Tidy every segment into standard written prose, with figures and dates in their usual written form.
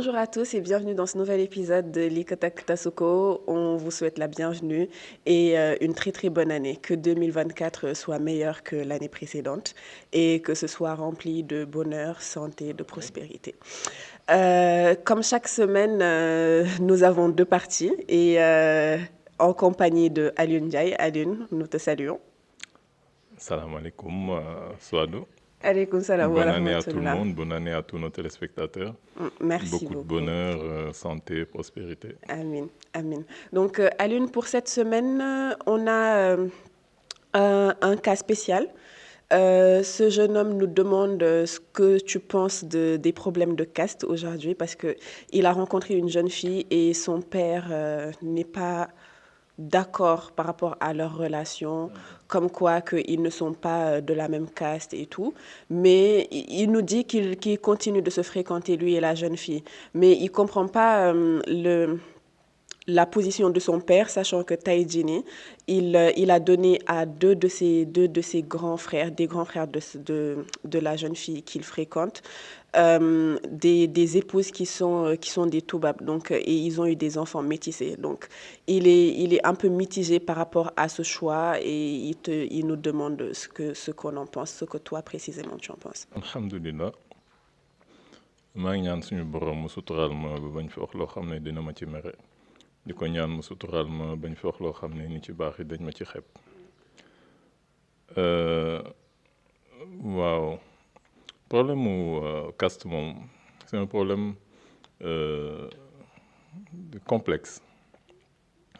Bonjour à tous et bienvenue dans ce nouvel épisode de Likotak Tasuko. On vous souhaite la bienvenue et une très très bonne année. Que 2024 soit meilleur que l'année précédente et que ce soit rempli de bonheur, santé, de prospérité. Comme chaque semaine, nous avons deux parties et en compagnie de Alioune Ndiaye. Alioune, nous te saluons. Salam alaikum, Souadou. Alaikum salam wa Bonne année à tout le rahmatullah. monde, bonne année à tous nos téléspectateurs. Merci Beaucoup de beaucoup. bonheur, santé, prospérité. Amin, amin. Donc, Alioune, pour cette semaine, on a un cas spécial. Ce jeune homme nous demande ce que tu penses des problèmes de caste aujourd'hui parce qu'il a rencontré une jeune fille et son père n'est pas d'accord par rapport à leur relation, comme quoi qu'ils ne sont pas de la même caste et tout. Mais il nous dit qu'il continue de se fréquenter, lui et la jeune fille. Mais il ne comprend pas la position de son père, sachant que Taïdjini, il a donné à deux de ses grands frères, des grands frères de la jeune fille qu'il fréquente, des épouses qui sont des Toubab, donc, et ils ont eu des enfants métissés. Donc, il est un peu mitigé par rapport à ce choix et il nous demande ce qu'on en pense, ce que toi précisément tu en penses. Alhamdulillah. maa ngi ñaan suñu borom mu suturaal ma ba bañ fi wax loo xam ne dina ma ci mere di ko ñaan mu suturaal ma bañ fi wax loo xam ne ni ci baax yi dañ ma ci xeeb. waaw problème mu caste moom c'est un problème complexe,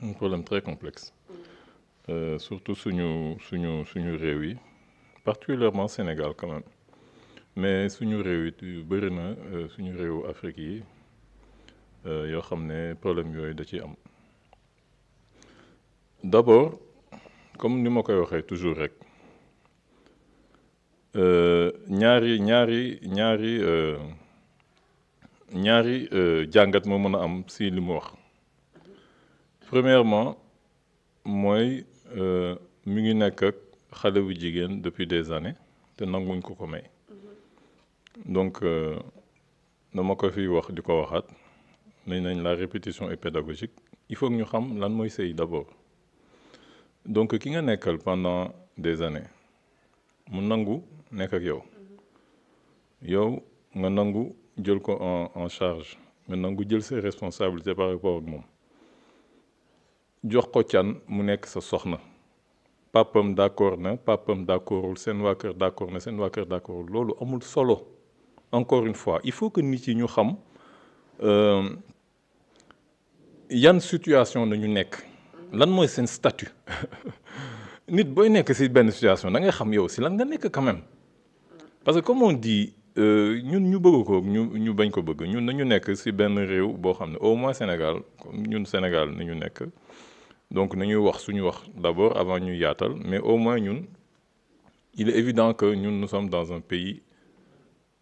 un problème très complexe. Surtout suñu réew yi particulièrement Sénégal quand même mais suñu réew yi bëri na suñu réewu Afrique yi yoo xam ne problème yooyu da ciy am. D'abord comme ni ma koy waxee toujours rek ñaari jàngat moo mën a am si li mu wax. Premièrement mooy mi ngi nekk ak xale bu jigéen depuis des années te nanguñ ko may. Donc dama ko fi wax di ko waxaat nañ la répétition est pédagogique. Il faut que ñu xam lan mooy sëy d'abord. Donc ki nga nekkal pendant des années mu nangu nekk ak yow nga nangu jël ko en charge nga nangu jël ses responsabilités par rapport ak moom jox ko can mu nekk sa soxna papam d'accord na papam d'accordul seen waa kër d'accord na seen waa kër d'accordul loolu amul solo. Encore une fois il faut que nit yi ñu xam yan situation nañu nekk lan mooy seen statut nit booy nekk ci benn situation da ngay xam yow ci lan nga nekk quand même parce que comme on dit ñun ñu bëgg ko ñu bañ ko bëgg ñun nañu nekk ci benn réew boo xam ne au moins Sénégal ñun Sénégal nañu nekk donc nañuy wax suñu wax d'abord avant ñuy yaatal mais au moins ñun il est évident que ñun nous sommes dans un pays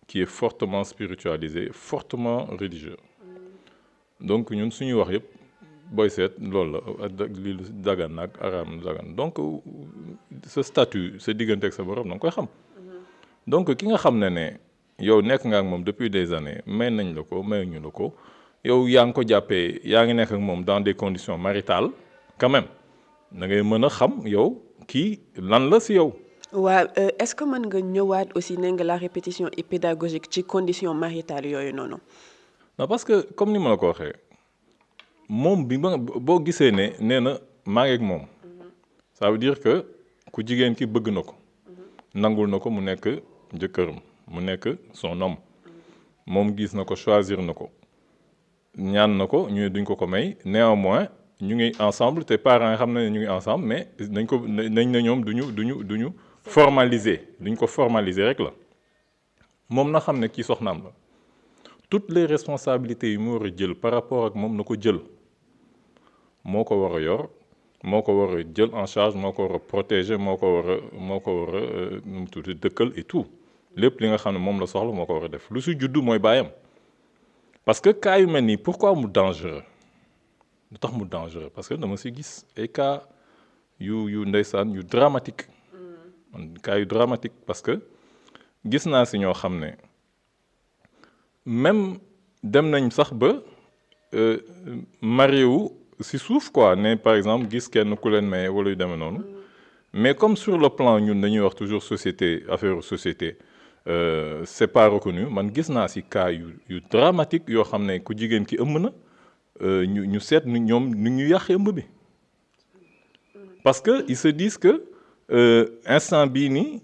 qui est fortement spiritualisé fortement religieux donc ñun suñu wax yëpp booy seet loolu la li dagan nag araam dagan donc ce statut sa diggante ak sa borom da nga koy xam donc ki nga xam ne yow nekk nga ak moom depuis des années may nañ la ko mayuñu la ko yow yaa ngi ko jàppee yaa ngi nekk ak moom dans des conditions maritales quand même da ngay mën a xam yow kii lan la ci yow. waaw est-ce que mën nga ñëwaat aussi ne nga la répétition est pédagogique ci conditions maritales yooyu noonu. non parce que comme ni ma la ko waxee moom bi ma boo gisee ne nee na maa ngi ak moom ça veut dire que ku jigéen ki bëgg na ko nangul na ko mu nekk jëkkëram mu nekk son homme moom gis na ko choisir na ko ñaan na ko ñu duñ ko may néanmoins ñu ngi ensemble te parents yi xam na ne ñu ngi ensemble mais nañ na ñoom duñu formaliser duñ ko formaliser rek la moom na xam ne kii soxnaam la toutes les responsabilités yi mu war a jël par rapport ak moom na ko jël moo ko war a yor moo ko war a jël en charge moo ko war a protéger moo ko war a nu mu tudd dëkkal et tout lépp li nga xam ne moom la soxla moo ko war a def lu si juddu mooy baayam parce que cas yu mel nii pourquoi mu dangereux lu tax mu dangereux parce que dama si gis ay cas yu ndeysaan yu dramatique cas yu dramatique parce que gis naa si ñoo xam ne même dem nañ sax ba marié wu si suuf quoi ne par exemple gis kenn ku leen maye wala yu demee noonu mais comme sur le plan ñun dañuy wax toujours société affaire société c'est pas reconnu man gis naa si cas yu dramatique yoo xam ne ku jigéen ki ëmb na ñu seet nu ñoom nu ñu yàq ëmb bi parce que ils se disent que instant bii nii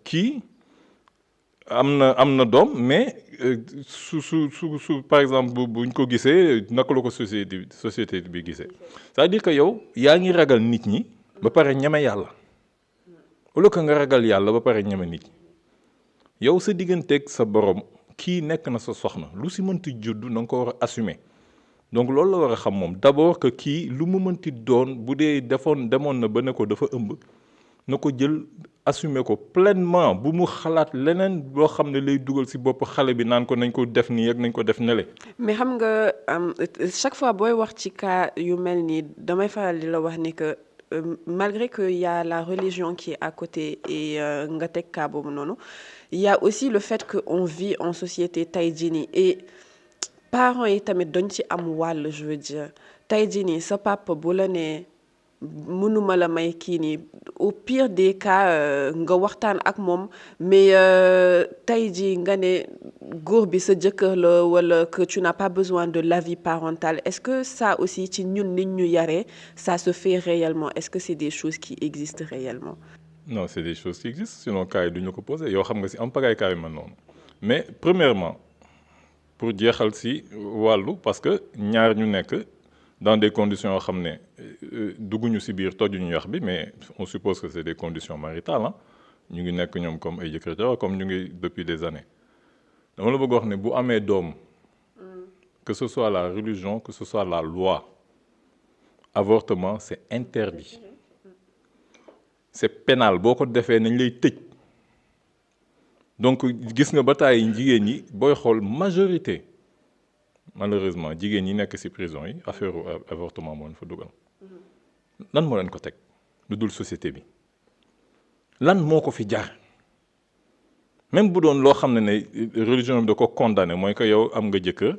kii am na doom mais su par exemple buñ ko gisee naka la ko société bi gisee c'est-à-dire que yow yaa ngi ragal nit ñi ba pare ñeme yàlla au lieu que nga ragal yàlla ba pare ñeme nit ñi yow sa digganteeg sa borom kii nekk na sa soxna lu si mënti juddu na nga ko war a assumer donc loolu la war a xam moom d'abord que kii lu mu mënti doon bu dee demoon na ba ne ko dafa ëmb na ko jël assumer ko pleinement bu mu xalaat leneen loo xam ne lay dugal ci bopp xale bi naan ko nañ ko def nii ak nañ ko def nele mais xam nga chaque fois booy wax ci cas yu mel nii damay faral di la wax ni que malgré que y a la religion qui est à côté et nga teg cas boobu noonu il y a aussi le fait que on vit en société tey jii nii et parents yi tamit dañ ci am wàll je veux dire tey jii nii sa papa bu la nee mënuma la may kii nii au pire des cas nga waxtaan ak moom mais tey jii nga ne góor bi sa jëkkër la wala que tu n'as pas besoin de l'avis parental est-ce que ça aussi ci ñun nit ñu yaree ça se fait réellement est-ce que c'est des choses qui existent réellement. non c'est des choses qui existent sinon cas yi du ñu ko posé yoo xam nga si am pagaay cas yi man noonu mais premièrement pour jeexal si wàllu parce que ñaar ñu nekk dans des conditions yoo xam ne dugguñu si biir tojuñu yax bi mais on suppose que c'est des conditions maritales ah ñu ngi nekk ñoom comme ay jëkkër jabar comme ñu ngi depuis des années dama la bëgg wax ne bu amee doom que ce soit la religion que ce soit la loi avortement c'est interdit c'est pénal boo ko defee nañ lay tëj donc gis nga ba tàyyi jigéen ñi booy xool majorité malheureusement jigéen ñi nekk ci prison yi affaire avortement moo leen fa dugal lan moo leen ko teg lu dul société bi lan moo ko fi jaar même bu doon loo xam ne religion bi da ko condamné mooy que yow am nga jëkkër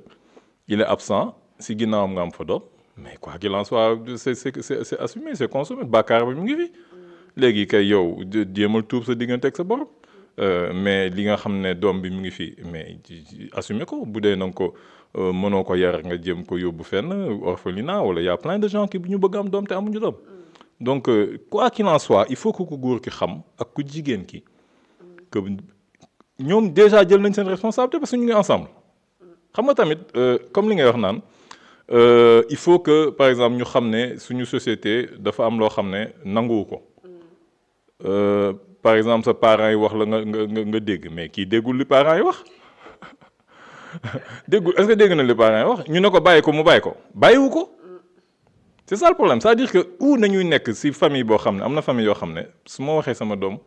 il est absent ci ginnaawam nga am fa doom mais quoi qu'il en soit c'est assumé c'est consommé bàkkaar bi mu ngi fi léegi kay yow jéemal tuub sa diggante ak sa borom mais li nga xam ne doom bi mu ngi fi mais assumé ko bu dee na nga ko mënoo ko yar nga jëm ko yóbbu fenn orphelinat wala y a plein de gens qui ñu bëgg am doom te amuñu doom donc quoi qu'il en soit il faut que ku góor ki xam ak ku jigéen ki que ñoom déjà jël nañ seen responsabilité parce que ñu ngi ensemble xam nga tamit comme li ngay wax naan il faut que par exemple ñu xam ne suñu société dafa am loo xam ne nanguwu ko par exemple sa parents yi wax la nga dégg mais kii déggul li parents yi wax déggul est-ce que dégg na li parents yi wax ñu ne ko bàyyi ko mu bàyyi ko bàyyiwu ko c'est ça le problème c'est-à-dire que où nañuy nekk ci famille boo xam ne am na famille yoo xam ne su ma waxee sama doom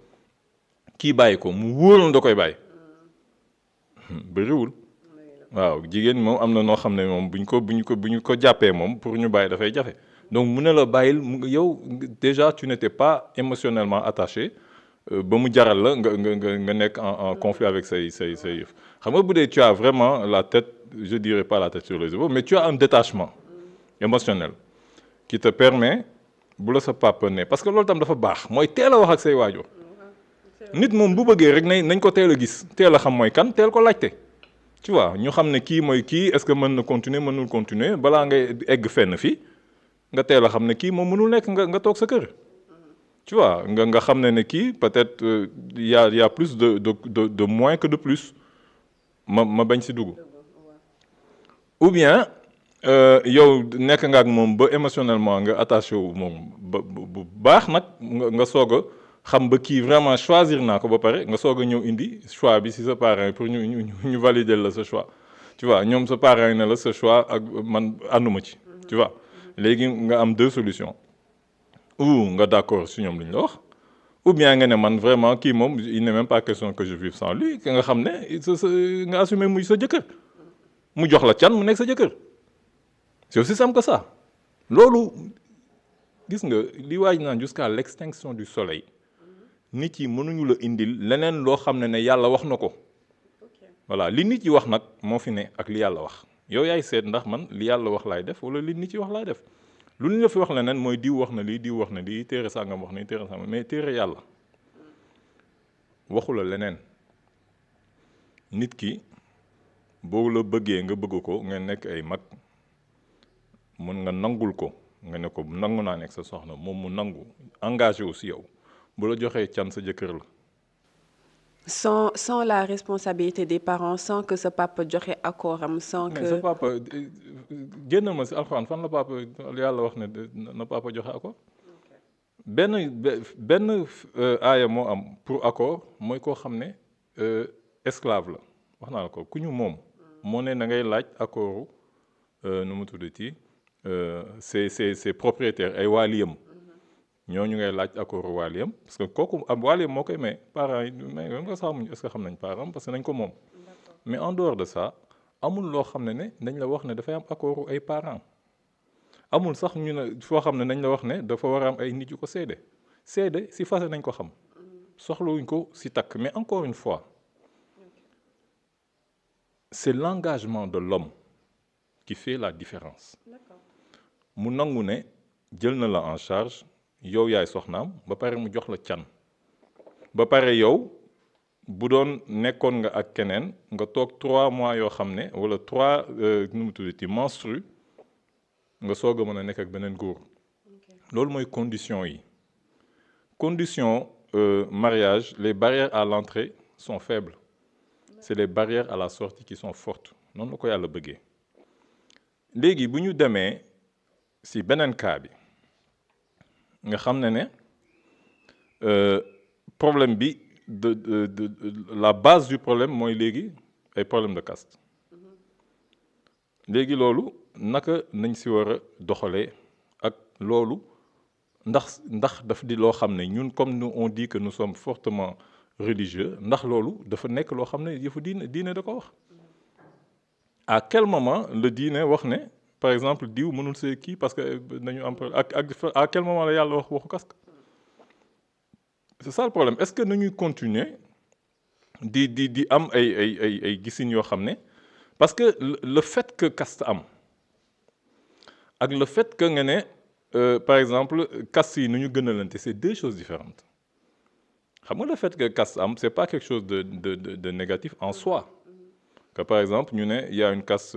kii bàyyi ko mu wóoroon da koy bàyyi bëriwul waaw jigéen moom am na noo xam ne moom bu ñu ko jàppee moom pour ñu bàyyi dafay jafe donc mu ne la bàyyil yow déjà tu n'étais pas émotionnellement attaché ba mu jaral la nga nekk en conflit avec say yëf xam nga bu dee tu as vraiment la tête je dirais pas la tête sur les épaules mais tu as un détachement émotionnel qui te permet bu la sa papa ne parce que loolu tam dafa baax mooy teel a wax ak say waajur nit moom bu bëggee rek nañ ko teel a gis teel a xam mooy kan teel ko laajte tu vois ñu xam ne kii mooy kii est-ce que mën na continuer mënul continuer balaa ngay egg fenn fii nga teel a xam ne kii moom mënul nekk nga toog sa kër tu vois nga xam ne kii peut-être y a plus de moins que de plus ma bañ si dugg ou bien yow nekk nga ak moom ba émotionnellement nga attaché wu moom ba bu baax nag nga soog a xam ba kii vraiment choisir naa ko ba pare nga soog a ñëw indi choix bi si sa parent pour ñu valider la sa choix tu vois ñoom sa parent ne la sa choix ak man ànduma ci tu vois léegi nga am deux solutions ou nga d'accord si ñoom lu ñu la wax ou bien nga ne man vraiment kii moom il n'est même pas question que je vive sans lui nga xam ne nga assumer muy sa jëkkër mu jox la can mu nekk sa jëkkër c'est aussi simple que ça loolu gis nga li waaj naan jusqu'à l'extinction du soleil nit yi mënuñu la indil leneen loo xam ne yàlla wax na ko voilà li nit yi wax nag moo fi ne ak li yàlla wax yow yaay seet ndax man li yàlla wax laay def wala li nit yi wax laay def lu ñu la fi wax leneen mooy diw wax na lii diw wax na lii téere sàngam wax na lii téere sàngam mais téere yàlla waxu la leneen nit ki boo la bëggee nga bëgg ko nga nekk ay mag mën nga nangul ko nga ne ko nangu naa nekk sa soxna moom mu nangu engagé aussi yow bu la joxee can sa jëkkër la. Sans la responsabilité des parents, sans que ce papa joxe accord am, sans mais que sa papa génnal ma si alxuraan fan la papa yàlla wax ne na papa joxe accord benn aaya moo am pour accord mooy koo xam ne esclave la wax naa la ko ku ñu moom moo ne na ngay laaj accordu nu mu tuddati c'est propriétaire ay waaliyam ñooñu ngay laaj accordu waaliyam parce que kooku am waaliyam moo koy may parents yi may nga xamuñu est-ce que xam nañ parents parce que nañ ko moom mais en dehors de ça amul loo xam ne dañ la wax ne dafay am accordu ay parents amul sax ñu ne foo xam ne nañ la wax ne dafa war a am ay nit yu ko seede si fase nañ ko xam soxlawuñ ko si takk mais encore une fois c'est l'engagement de l'homme qui fait la différence mu nangu ne jël na la en charge yow yaay soxnaam ba pare mu jox la can ba pare yow bu doon nekkoon nga ak keneen nga toog 3 mois yoo xam ne wala 3 nu mu tuddati menstru nga soog a mën a nekk ak beneen góor loolu mooy condition yi condition mariage les barrières à l'entrée sont faibles c'est les barrières à la sortie qui sont fortes noonu la ko yàlla bëggee léegi bu ñu demee si beneen cas bi nga xam ne problème bi de la base du problème mooy léegi ay problème de caste léegi loolu naka nañ si war a doxalee ak loolu ndax daf di loo xam ne ñun comme nous on dit que nous sommes fortement religieux ndax loolu dafa nekk loo xam ne yëfu diine da ko wax à quel moment le diine wax ne par exemple diw mënul see kii parce que nañu am ak à quel moment la yàlla wax waxu caste c'est ça le problème est-ce que nañuy continuer di am ay gisin yoo xam ne parce que le fait que caste am ak le fait que nga ne par exemple caste yi nu ñu gënalante c'est 2 choses différentes xam nga le fait que caste am c'est pas quelque chose de négatif en soi que par exemple ñu ne il y a une caste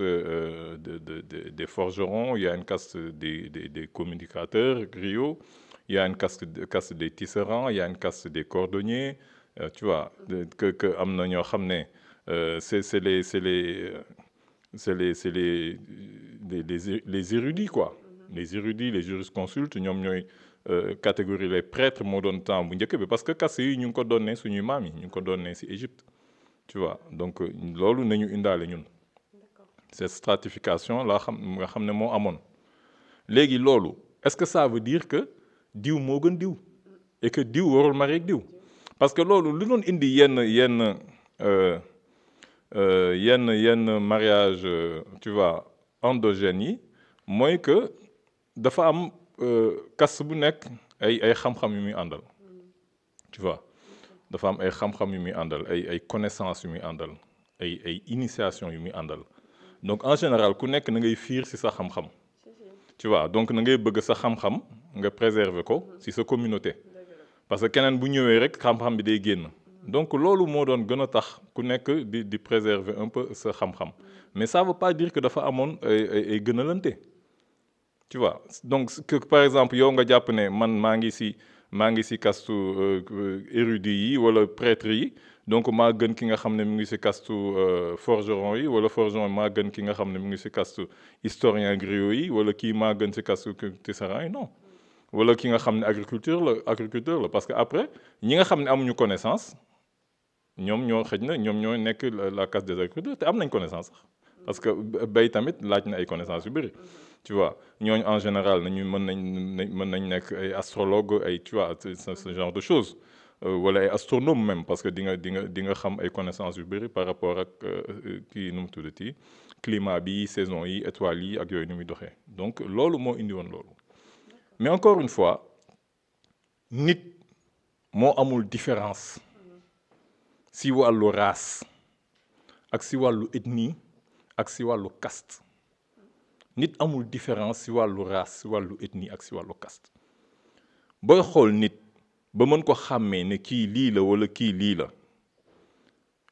des forgerons il y a une caste des communicateurs griots il y a une caste des tisserands il y a une caste des cordonniers tu vois que am na ñoo xam ne c'est les érudits quoi les érudits les jurisconsultes ñoom ñooy catégorie les prêtres moo doon temps bu njëkk bi parce que caste yi ñu ngi ko doonee suñuy maam yi ñu ngi ko doonee si Égypte tu vois donc loolu nañu indaale ñun cette stratification la nga xam ne moo amoon léegi loolu est-ce que ça veut dire que diw moo gën diw et que diw warul marié ak diw parce que loolu lu doon indi yenn mariage tu vois endogènes yi mooy que dafa am caste bu nekk ay xam-xam yu muy àndal tu vois dafa am ay xam-xam yu muy àndal ay connaissances yu muy àndal ay initiation yu muy àndal donc en général ku nekk na ngay fiir ci sa xam-xam tu vois donc na ngay bëgg sa xam-xam nga préserver ko ci sa communauté parce que keneen bu ñëwee rek xam-xam bi day génn donc loolu moo doon gën a tax ku nekk di préserver un peu sa xam-xam mais ça veut pas dire que dafa amoon ay gënalante tu vois donc que par exemple yow nga jàpp ne man maa ngi ci castu érudit yi wala prêtre yi donc maa gën ki nga xam ne mu ngi ci castu forgeron yi wala forgeron maa gën ki nga xam ne mu ngi ci castu historien griot yi wala kii maa gën ci castu tisserand yi non wala ki nga xam ne agriculteur la parce que après ñi nga xam ne amuñu connaissance ñoom ñoo nekk la caste des agriculteurs te am nañ connaissance sax parce que bay tamit laaj na ay connaissance yu bëri tu vois ñooñu en général mën nañ nekk ay astrologue ay tu vois ce genre de choses wala ay astronome même parce que di nga xam ay connaissances yu bëri par rapport ak kii nu mu tuddati climat bi saison yi étoiles yi ak yooyu ni muy doxee donc loolu moo indi woon loolu mais encore une fois nit moo amul différence si wàllu race ak si wàllu ethnie ak si wàllu caste nit amul différence si wàllu race si wàllu ethnie ak si wàllu caste booy xool nit ba mën ko xàmmee ne kii lii la wala kii lii la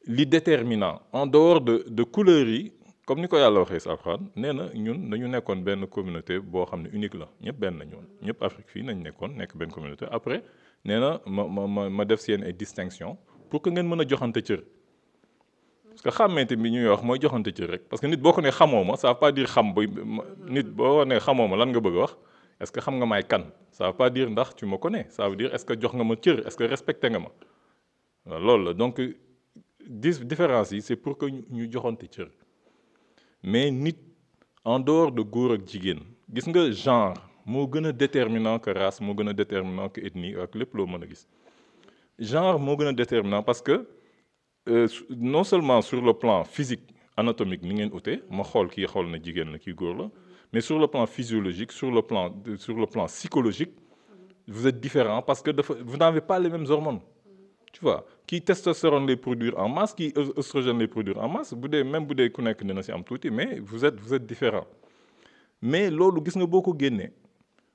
li déterminant en dehors de couleurs yi comme ni ko yàlla waxee si Alxuraan nee na ñun dañu nekkoon benn communauté boo xam ne unique la ñëpp benn nañu woon ñëpp Afrique fii nañ nekk benn communauté après nee na ma def si yéen ay distinction pour que ngeen mën a joxante cër parce que xàmmeente bi ñuy wax mooy joxante cër rek parce que nit boo ko nee xamoo ma ça veut pas dire xam ba nit boo nee xamoo ma lan nga bëgg a wax est-ce que xam nga maay kan ça veut pas dire ndax tu me connais ça veut dire est-ce que jox nga ma cër est-ce que respecté nga ma waaw loolu la donc différence yi c'est pour que ñu joxante cër mais nit en dehors de góor ak jigéen gis nga genre moo gën a déterminant que race moo gën a déterminant que ethnie ak lépp loo mën a gis genre moo gën a déterminant parce que non seulement sur le plan physique anatomique ni ngeen ute ma xool kii xool na jigéen la kii góor la mais sur le plan physiologique sur le plan psychologique vous êtes différents parce que vous n'avez pas les mêmes hormones tu vois kii testostérone lay produire en masse kii oestrogène lay produire en masse même bu dee ku nekk dina si am tuuti mais vous êtes différents mais loolu gis nga boo ko génnee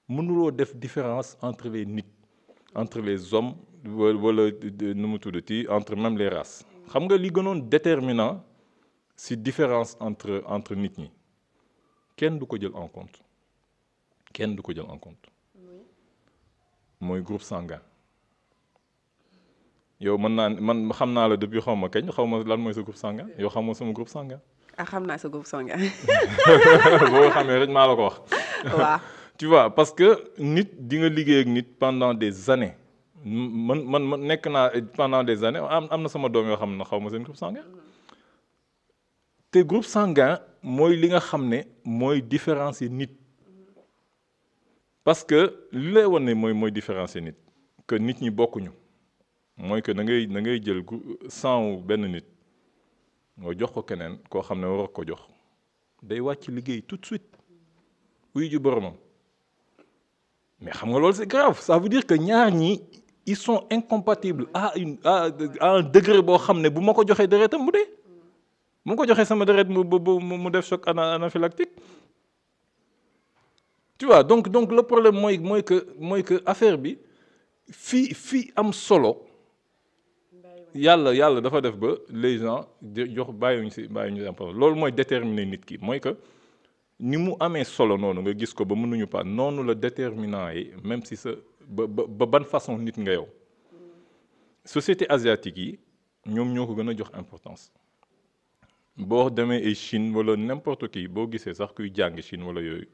mënuloo def différence entre les nit entre les hommes wala nu mu tuddati entre même les races xam nga li gënoon déterminant si différence entre nit ñi kenn du ko jël en compte mooy groupe sanguin yow man xam naa la depuis xaw ma kañ xaw ma lan mooy sa groupe sanguin yow xamoo sama groupe sanguin. xam naa sa groupe sanguin. boo xamee rek maa la ko wax. waaw. tu vois parce que nit di nga liggéey ak nit pendant des années man nekk naa pendant des années am na sama doom yoo xam ne xaw ma seen groupe sanguin te groupe sanguin mooy li nga xam ne mooy différencier nit parce que li lay wan ne mooy différencier nit que nit ñi bokkuñu. mooy que da ngay jël sang benn nit nga jox ko keneen koo xam ne war ko jox day wàcc liggéey tout de suite wuyu ju boromam mais xam nga loolu c'est grave ça veut dire que ñaar ñi ils sont incompatibles à un degré boo xam ne bu ma ko joxee deretam mu dee bu ma ko joxee sama deret mu def choc anaphylactique tu vois donc le problème mooy que affaire bi fii am solo. yàlla dafa def ba les gens jox bàyyiwuñu si important loolu mooy déterminer nit ki mooy que ni mu amee solo noonu nga gis ko ba mënuñu pas noonu la déterminant yi même si ba ban façon nit nga yow société asiatique yi ñoom ñoo ko gën a jox importance boo demee ay Chine wala n'importe qui boo gisee sax kuy jàng Chine wala yooyu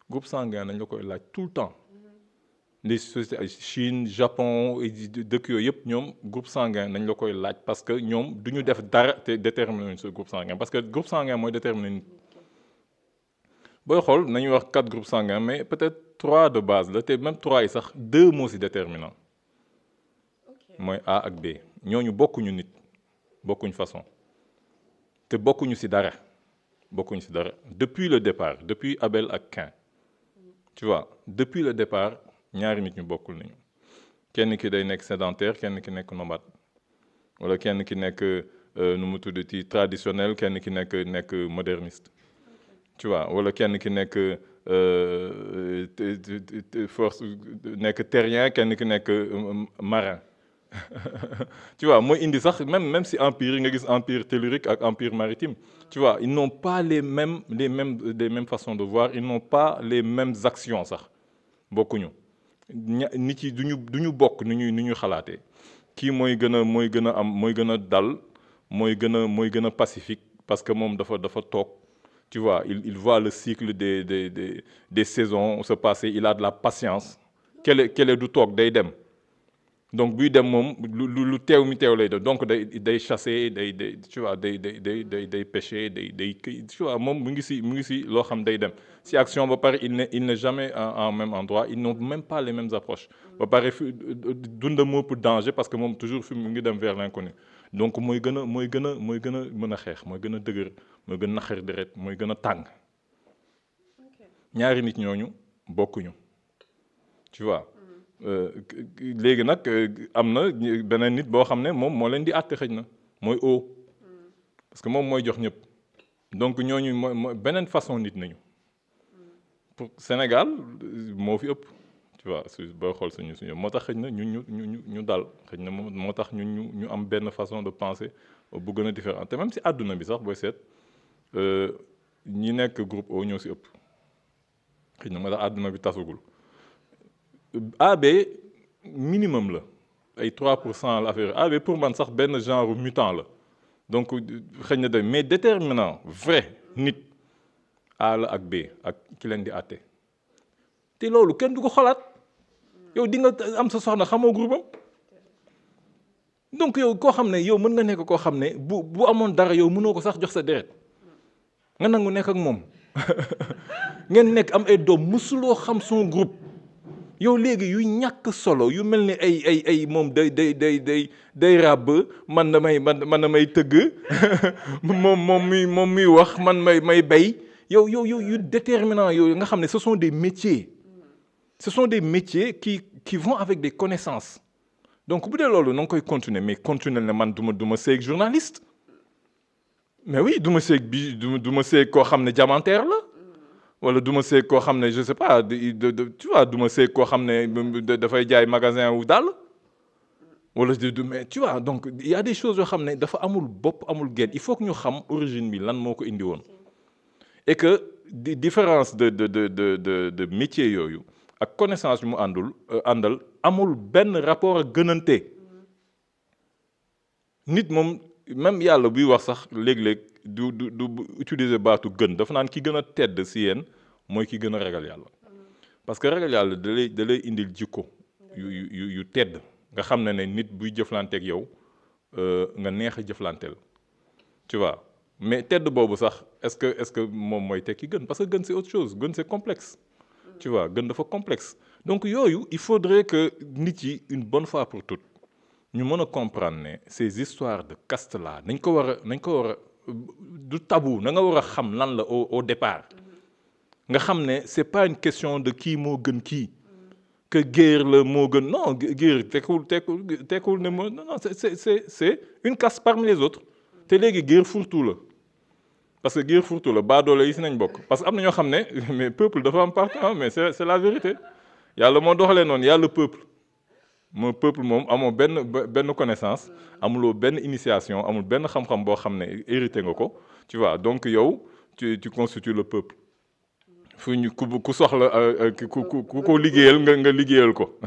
groupe sanguin dañ la koy laaj tout le temps les sociétés Chine Japon dëkk yooyu yëpp ñoom groupe sanguin nañ la koy laaj parce que ñoom du ñu def dara te déterminer ce groupe sanguin parce que groupe sanguin mooy déterminer nit booy xool nañuy wax 4 groupes sanguins mais peut-être 3 de base la te même 3 yi sax 2 moo si déterminant mooy A ak B ñooñu bokkuñu nit bokkuñu façon te bokkuñu si dara depuis le départ depuis Abel ak Cain tu vois depuis le départ ñaari nit ñu bokkul nañu kenn ki day nekk sédentaire kenn ki nekk nomade wala kenn ki nekk nu mu tuddati traditionnel kenn ki nekk moderniste tu vois wala kenn ki nekk force nekk terrien kenn ki nekk marin tu vois mooy indi sax même si empire yi nga gis empire tellurique ak empire maritime tu vois ils n'ont pas les mêmes façons de voir ils n'ont pas les mêmes actions sax bokkuñu nit yi duñu bokk ni ñu xalaatee kii mooy gën a dal mooy gën a pacifique parce que moom dafa toog tu vois il voit le cycle des saisons se passer il a de la patience kele du toog day dem donc buy dem moom lu teew mi teew lay def donc day chasser tu vois day pêcher day tu vois moom mu ngi si loo xam day dem si action ba pare il n'est jamais en même endroit ils n'ont même pas les mêmes approches ba pare dunda moo pour danger parce que moom toujours fi mu ngi dem vers l'inconnu donc mooy gën a mën a xeex mooy gën a dëgër mooy gën a naqari deret mooy gën a tàng ñaari nit ñooñu bokkuñu tu vois léegi nag am na beneen nit boo xam ne moom moo leen di àtte xëj na mooy O parce que moom mooy jox ñëpp donc ñooñu beneen façon nit nañu pour Sénégal moo fi ëpp tu vois boo xool suñu moo tax xëy na ñu dal xëy na moo tax ñu am benn façon de penser bu gën a différent te même si àdduna bi sax booy seet ñi nekk groupe O ñoo si ëpp xëy na moo tax àdduna bi tasugul AB minimum la ay 3% la affaire AB pour man sax benn genre mutant la donc xëy na de mais déterminant vrai nit A la ak B ak ki leen di àtte te loolu kenn du ko xalaat yow di nga am sa soxna xamoo groupe am donc yow koo xam ne yow mën nga nekk koo xam ne bu amoon dara yow mënoo ko sax jox sa deret nga nangu nekk ak moom ngeen nekk am ay doom mësuloo xam son groupe yow léegi yu ñàkk solo yu mel ni ay moom day ràbb man damay tëgg moom muy wax man may bay yow yu déterminant yooyu nga xam ne ce sont des métiers qui vont avec des connaissances donc bu dee loolu na nga koy continuer mais continuer ne man du ma seeg journaliste mais oui du ma seeg koo xam ne diamantaire la wala du ma seeg koo xam ne je sais pas tu vois du ma seeg koo xam ne dafay jaay magasin wu daal wala mais tu vois donc il y a des choses yoo xam ne dafa amul bopp amul genn il faut que ñu xam origine bi lan moo ko indi woon et que différence de métier yooyu ak connaissance bi mu àndal amul benn rapport ak gënante nit moom même yàlla buy wax sax léeg-léeg du utiliser baatu gën dafa naan ki gën a tedd si yéen mooy ki gën a ragal yàlla parce que ragal yàlla da lay indil jikko yu tedd nga xam ne nit buy jëflanteeg yow nga neex a jëflanteel tu vois mais tedd boobu sax est-ce que moom mooy tekki gën parce que gën c'est autre chose gën c'est complexe tu vois gën dafa complexe donc yooyu il faudrait que nit yi une bonne fois pour toutes ñu mën a comprendre ne ces histoires de caste là nañ ko war a du tabou na nga war a xam lan la au départ nga xam ne c'est pas une question de kii moo gën kii que géer la moo gën non géer tekkul ne moo non c'est une caste parmi les autres te léegi géer furtu la parce que géer furtu la baadoole yi si nañ bokk parce que am na ñoo xam ne mais peuple dafa am partout mais c'est la vérité yàlla moo doxalee noonu yàlla peuple moom amoo benn connaissance amuloo benn initiation amul benn xam-xam boo xam ne hérité nga ko tu vois donc yow tu constitues le peuple fu ñu ku soxla ku ko liggéeyal nga liggéeyal ko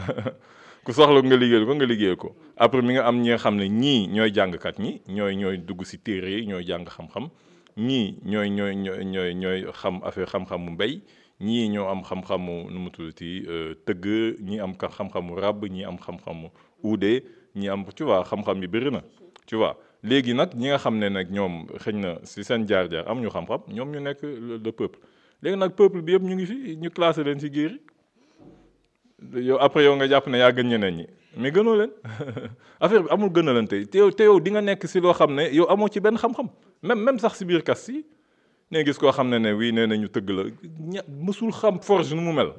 ku soxla nga liggéeyal ko après mi nga am ñi nga xam ne ñii ñooy jàngkat ñi ñooy dugg ci téere yi ñooy jàng xam-xam ñii ñooy xam affaire xam-xamu mbay ñii ñoo am xam-xamu nu mu tuddati tëgg ñii am xam-xamu ràbb ñii am xam-xamu uude ñii am tu vois xam-xam yi bëri na tu vois léegi nag ñi nga xam ne nag ñoom xëy na ci seen jaar-jaar am ñu xam-xam ñoom ñu nekk le peuple léegi nag peuple bi yëpp ñu ngi fi ñu classé leen ci géer yow après yow nga jàpp ne yaa gën ñeneen ñi mais gënoo leen affaire bi amul gënalante te yow di nga nekk ci loo xam ne yow amoo ci benn xam-xam même sax ci biir kas yi ne gis koo xam ne wii nee na ñu tëgg la mësul xam forge nu mu mel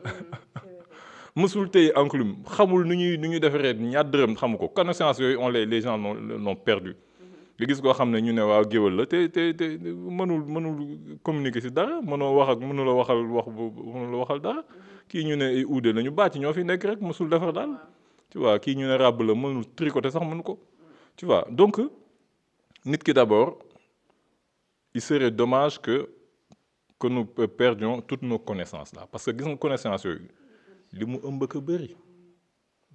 mësul tey enclume xamul nu ñuy defaree ñaar dërëm xamu ko connaissance yooyu les gens l'ont perdu nga gis koo xam ne ñu ne waaw géwël la te mënul communiquer ci dara mënula waxal dara kii ñu ne ay uude la ñu bàcc ñoo fi nekk rek mësul defar daal tu vois kii ñu ne ràbb la mënul tricoter sax mënu ko tu vois donc nit ki d'abord il serait dommage que nous perdions toutes nos connaissances là parce que gis nga connaissances yooyu li mu ëmb ko bëri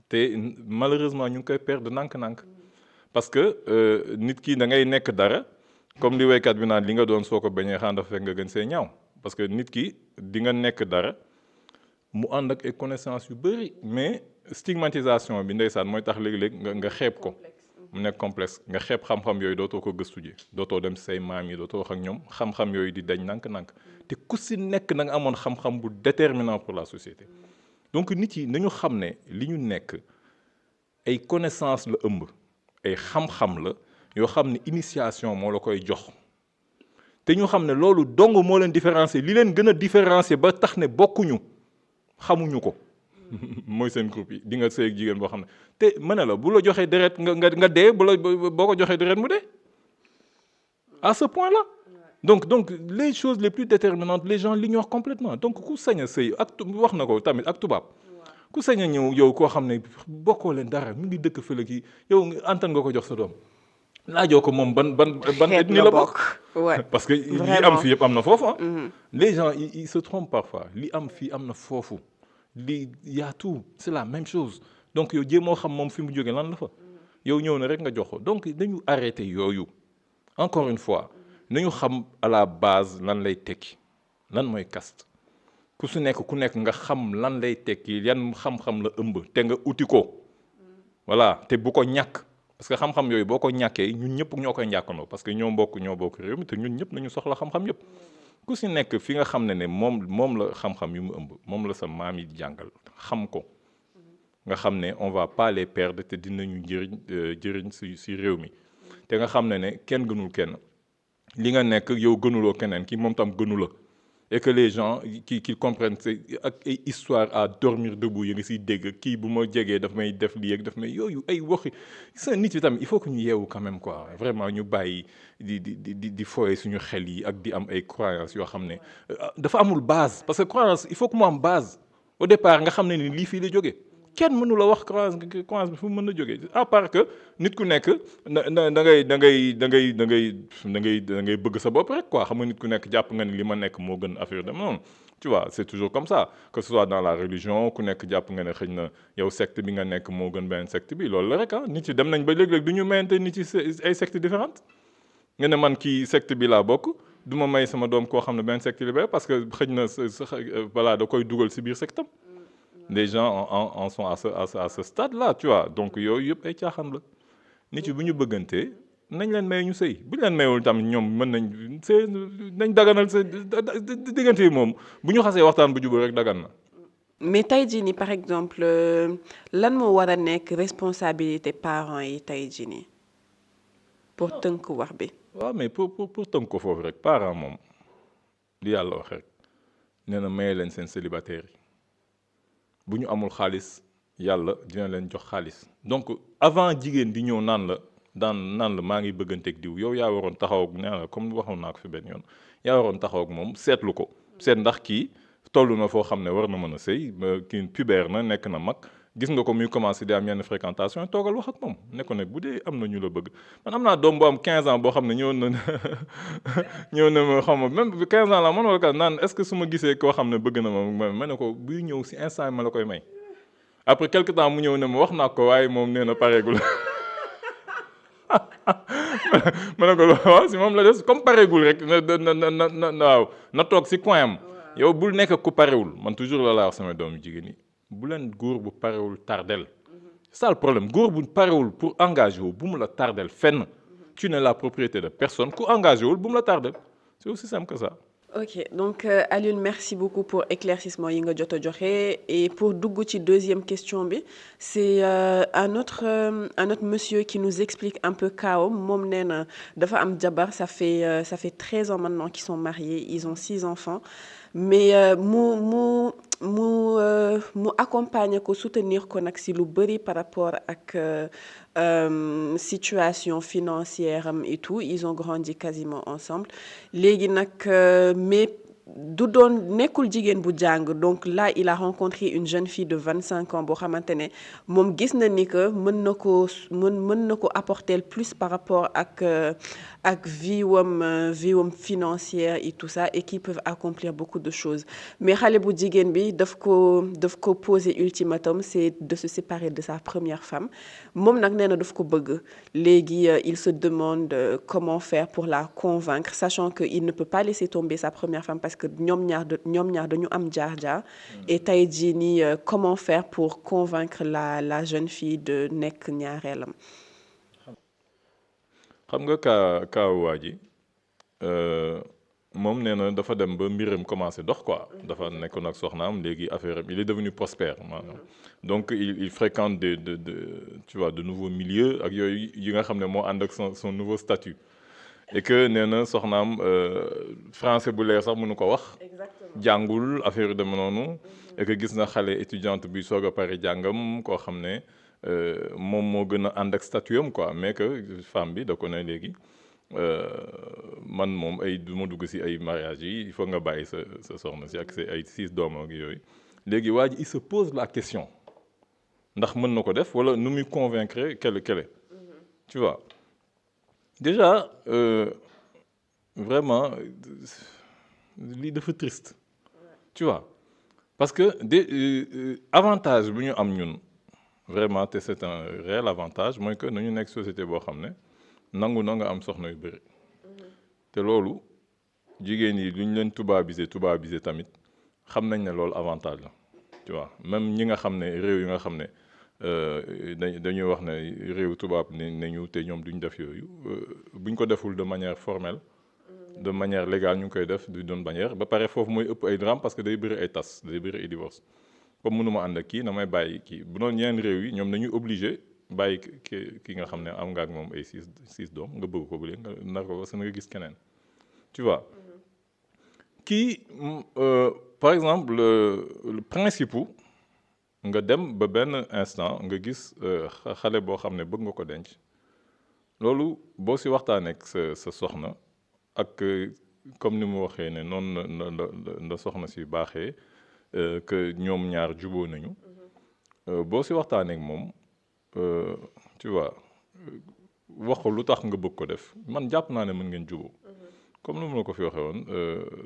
te malheureusement ñu ngi koy perdre nànk-nànk parce que nit ki da ngay nekk dara comme li waykat bi naan li nga doon soo ko bañee xaan dafa fekk nga gën see ñaaw parce que nit ki di nga nekk dara mu ànd ak ay connaissances yu bëri mais stigmatisation bi ndeysaan mooy tax léeg-léeg nga xeeb ko mu nekk complexe nga xeeb xam-xam yooyu dootoo ko gëstu ji dootoo dem say maam yi dootoo wax ak ñoom xam-xam yooyu di dañ nànk-nànk te ku si nekk da nga amoon xam-xam bu déterminant pour la société donc nit yi nañu xam ne li ñu nekk ay connaissance la ëmb ay xam-xam la yoo xam ne initiation moo la koy jox te ñu xam ne loolu dong moo leen différencier li leen gën a différencier ba tax ne bokkuñu xamuñu ko mooy seen groupe yi di nga sëy ak jigéen boo xam ne te mën na la bu la joxee deret nga dee boo ko joxee deret mu dee à ce point-là. Donc les choses les plus déterminantes les gens l'ignorent complètement donc ku sañ a sëy ak wax na ko tamit ak tubaab ku sañ a ñëw yow koo xam ne bokkoo leen dara mu ngi dëkk fële kii yow antan nga ko jox sa doom laajoo ko moom ban xeet ethnie la la bokk. ouais parce que li am vraiment fii yëpp am na foofu les gens ils se trompent parfois li am fii am na foofu li y a tout c'est la même chose donc yow jéemoo xam moom fi mu jógee lan la fa yow ñëw na rek nga jox ko donc dañu arrêté yooyu encore une fois nañu xam à la base lan lay tekki lan mooy caste ku su nekk ku nekk nga xam lan lay tekki yan xam-xam la ëmb te nga uti ko voilà te bu ko ñàkk parce que xam-xam yooyu boo ko ñàkkee ñun ñëpp ñoo koy ñàkkandoo parce que ñoo bokk réew mi te ñun ñëpp nañu soxla xam-xam yëpp ku si nekk fi nga xam ne moom la xam-xam yu mu ëmb moom la sa maam yi jàngal xam ko nga xam ne on va pas les perdre te dinañu jëriñ si réew mi te nga xam ne kenn gënul kenn li nga nekk yow gënuloo keneen ki moom tam gënu la et que les gens qui comprennent ak ay histoire à dormir debout yi nga siy dégg kii bu ma jegee daf may def lii ak daf may yooyu ay waxi sa nit yi tamit il faut que ñu yeewu quand même quoi vraiment ñu bàyyi di foye suñu xel yi ak di am ay croyances yoo xam ne dafa amul base parce que croyance il faut que mu am base au départ nga xam ne ni lii fii la jógee kenn mënu la wax croyance bi fu mu mën a jógee à part que nit ku nekk da ngay bëgg sa bopp rek quoi xam nga nit ku nekk jàpp nga ni li ma nekk moo gën affaire dem noonu tu vois c'est toujours comme ça que ce soit dans la religion ku nekk jàpp nga ne xëy na yow secte bi nga nekk moo gën benn secte bi loolu la rek nit yi dem nañ ba léeg-léeg du ñu mayante nit yi ay sectes différentes nga ne man kii secte bi laa bokk du ma may sama doom koo xam ne benn secte li parce que xëy na voilà da koy dugal si biir sectam les gens en sont à ce stade-là tu vois donc yooyu yëpp ay caaxaan la nit yi bu ñu bëggantee nañ leen may ñu sëy bu ñu leen mayul tamit ñoom mën nañ sëy nañ daganal sa diggante yi moom bu ñu xasee waxtaan bu jubóo rek dagan na. mais tey jii nii par exemple lan moo war a nekk responsabilité parents yi tey jii nii pour tënk wax bi. waaw mais pour tënk ko foofu rek parents moom li yàlla wax rek nee na maye leen seen célibataire yi. bu ñu amul xaalis yàlla dina leen jox xaalis donc avant jigéen di ñëw naan la maa ngi bëgganteeg diw yow yaa waroon taxaw ak nee na comme waxoon naa ko fi benn yoon yaa waroon taxaw ak moom seetlu ko seet ndax kii toll na foo xam ne war na mën a sëy kii pubère na nekk na mag gis nga ko muy commencé di am yenn fréquentation toogal wax ak moom ne ko nag bu dee am na ñu la bëgg man am naa doom bu am 15 ans boo xam ne ñëw na ma xam ma même 15 ans la man wala naan est-ce que su ma gisee koo xam ne bëgg na ma ne ko buy ñëw si instant ma la koy may après quelque temps mu ñëw ne ma wax naa ko waaye moom nee na pareegul ma ne ko waaw si moom la des comme pareegul rek waaw na toog si coin am yow bul nekk ku parewul man toujours la laa wax sama doom jigéen ñi bu leen góor bu parewul tardel c'est ça le problème góor bu parewul pour engagé wu bu mu la tardel fenn tu n'es la propriété de personne ku engagé wul bu mu la tardel c'est aussi simple que ça. ok donc Alioune merci beaucoup pour éclaircissement yi nga jot a joxe et pour dugg ci deuxième question bi c'est un autre monsieur qui nous explique un peu kaawam moom nee na dafa am jabar ça fait 13 ans maintenant qu'ils sont mariés ils ont 6 enfants mais mu accompagner ko soutenir ko nag si lu bëri par rapport ak situation financière am et tout ils ont grandi quasiment ensemble léegi nag mais du doon nekkul jigéen bu jàng donc là il a rencontré une jeune fille de 25 ans boo xamante ne moom gis na ni que mën na ko apporter plus par rapport ak vie wam financière et tout ça et qui peuvent accomplir beaucoup de choses mais xale bu jigéen bi daf ko poser ultimatum c'est de se séparer de sa première femme moom nag nee na daf ko bëgg léegi il se demande comment faire pour la convaincre sachant que il ne peut pas laisser tomber sa première femme parce que ñoom ñaar dañu am jaar-jaar et tey jii nii comment faire pour convaincre la jeune fille de nekk ñaareelam. xam nga kaawu waa ji moom nee na dafa dem ba mbiram commencé dox quoi dafa nekkoon ak soxnaam léegi affaire il est devenu prospère maanaam donc il fréquente tu vois de nouveaux milieux ak yooyu yi nga xam ne moo ànd ak son nouveau statut et que nee na soxnaam français bu leer sax mënu ko wax jàngul affaire yu dem noonu et que gis na xale étudiante bi soog a pare jàngam koo xam ne moom moo gën a ànd ak statut am quoi mais que femme bi da ko ne léegi man moom ay du ma dugg si ay mariage yi il faut nga bàyyi sa soxna si ak ay 6 doom ak yooyu léegi waa ji il se pose la question ndax mën na ko def wala nu muy convaincre kele tu vois déjà vraiment lii dafa triste tu vois parce que avantage bu ñu am ñun vraiment te c'est un réel avantage mooy que nañu nekk société boo xam ne nangu na nga am soxna yu bëri te loolu jigéen yi lu ñu leen tubaabisé tamit xam nañ ne loolu avantage la tu vois même ñi nga xam ne réew yi nga xam ne dañuy wax ne réew tubaab nañu te ñoom duñ def yooyu buñ ko deful de manière formelle de manière légale ñu ngi koy def du doon manière ba pare foofu mooy ëpp ay drame parce que day bëri ay tas day bëri ay divorce comme mënuma ànd ak kii na may bàyyi kii bu doon yeneen réew yi ñoom dañuy obligé bàyyi ki nga xam ne am nga ak moom ay 6 doom nga bëgg ko bu léegi nga nar ko parce que nga gis keneen tu vois kii par exemple le principe nga dem ba benn instant nga gis xale boo xam ne bëgg nga ko denc loolu boo si waxtaanee ak sa soxna ak comme ni mu waxee ne noonu la soxna si baaxee que ñoom ñaar juboo nañu boo si waxtaanee ak moom tu vois wax ko lu tax nga bëgg ko def man jàpp naa ne mën ngeen juboo comme ni ma la ko fi waxee woon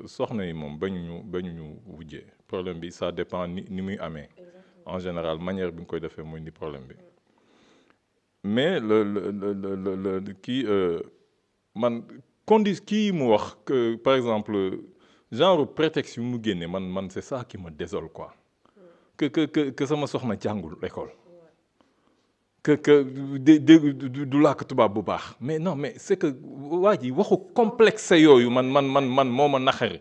soxna yi moom bañuñu wujjee problème bi ça dépend ni muy amee en général manière bi nga koy defee mooy ni problème bi mais kii man kii mu wax que par exemple genre prétexte yu mu génne man c'est ça qui me désole quoi que sama soxna jàngul école que du làkk tubaab bu baax mais non mais c'est que waa ji waxu complexe yooyu man moo ma naxari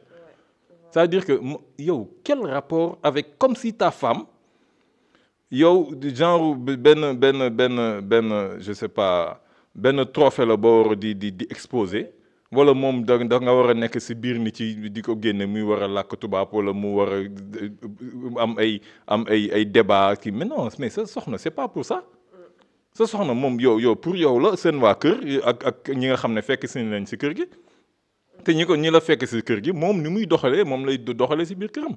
c'est-à-dire que yow quel rapport avec comme si ta femme yow genre benn je sais pas benn trophée la boo war di exposer wala moom da nga war a nekk si biir nit ci di ko génne muy war a làkk tubaab wala mu war a am ay débat kii mais non mais sa soxna c'est pas pour ça sa soxna moom yow pour yow la seen waa kër ak ñi nga xam ne fekk si leen si kër gi te ñi la fekk si kër gi moom ni muy doxalee moom lay doxalee si biir këram